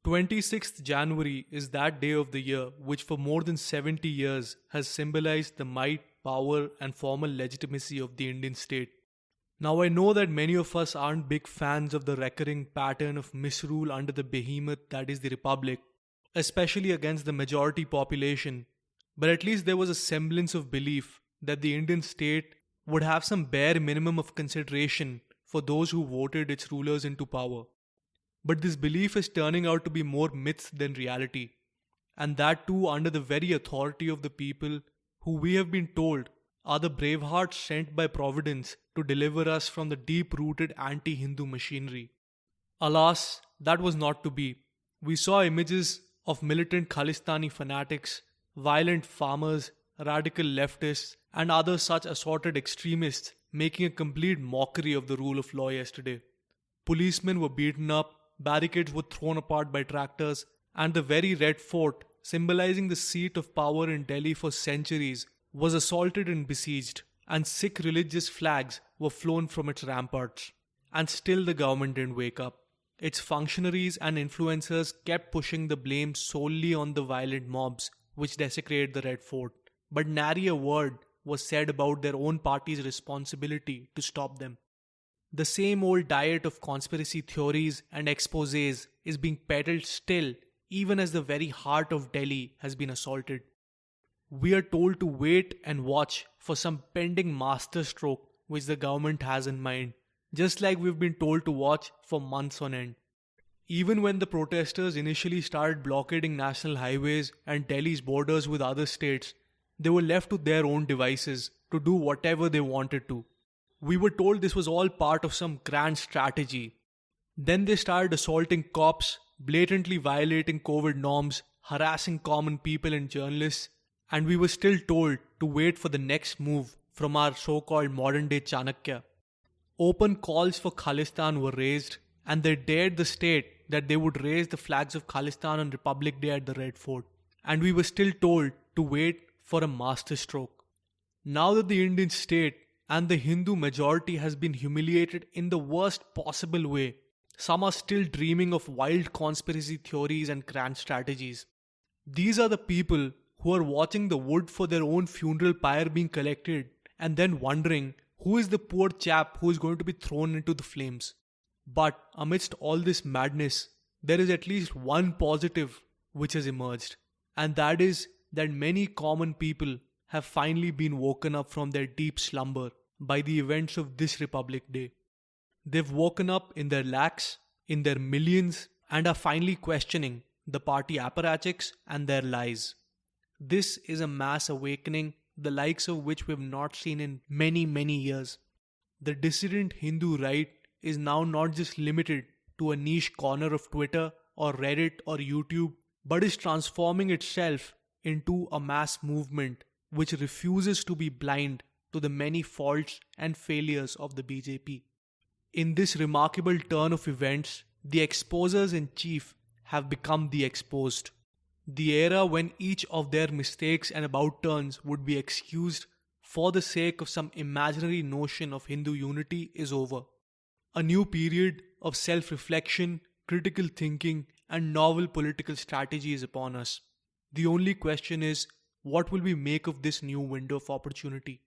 26th January is that day of the year which for more than 70 years has symbolized the might, power, and formal legitimacy of the Indian state. Now, I know that many of us aren't big fans of the recurring pattern of misrule under the behemoth that is the Republic, especially against the majority population, but at least there was a semblance of belief that the Indian state would have some bare minimum of consideration for those who voted its rulers into power. But this belief is turning out to be more myth than reality, and that too under the very authority of the people who we have been told are the bravehearts sent by Providence to deliver us from the deep-rooted anti-Hindu machinery. Alas, that was not to be. We saw images of militant Khalistani fanatics, violent farmers, radical leftists, and other such assorted extremists making a complete mockery of the rule of law yesterday. Policemen were beaten up, barricades were thrown apart by tractors, and the very Red Fort, symbolizing the seat of power in Delhi for centuries, was assaulted and besieged, and Sikh religious flags were flown from its ramparts. And still the government didn't wake up. Its functionaries and influencers kept pushing the blame solely on the violent mobs which desecrated the Red Fort, but nary a word was said about their own party's responsibility to stop them. The same old diet of conspiracy theories and exposés is being peddled still, even as the very heart of Delhi has been assaulted. We are told to wait and watch for some pending masterstroke which the government has in mind, just like we've been told to watch for months on end. Even when the protesters initially started blockading national highways and Delhi's borders with other states, they were left to their own devices to do whatever they wanted to. We were told this was all part of some grand strategy. Then they started assaulting cops, blatantly violating COVID norms, harassing common people and journalists, and we were still told to wait for the next move from our so-called modern-day Chanakya. Open calls for Khalistan were raised, and they dared the state that they would raise the flags of Khalistan on Republic Day at the Red Fort, and we were still told to wait for a masterstroke. Now that the Indian state and the Hindu majority has been humiliated in the worst possible way, some are still dreaming of wild conspiracy theories and grand strategies. These are the people who are watching the wood for their own funeral pyre being collected and then wondering who is the poor chap who is going to be thrown into the flames. But amidst all this madness, there is at least one positive which has emerged, and that is that many common people have finally been woken up from their deep slumber by the events of this Republic Day. They've woken up in their lakhs, in their millions, and are finally questioning the party apparatchiks and their lies. This is a mass awakening, the likes of which we have not seen in many, many years. The dissident Hindu right is now not just limited to a niche corner of Twitter or Reddit or YouTube, but is transforming itself into a mass movement which refuses to be blind to the many faults and failures of the BJP. In this remarkable turn of events, the exposers in chief have become the exposed. The era when each of their mistakes and about turns would be excused for the sake of some imaginary notion of Hindu unity is over. A new period of self-reflection, critical thinking, and novel political strategy is upon us. The only question is, what will we make of this new window of opportunity?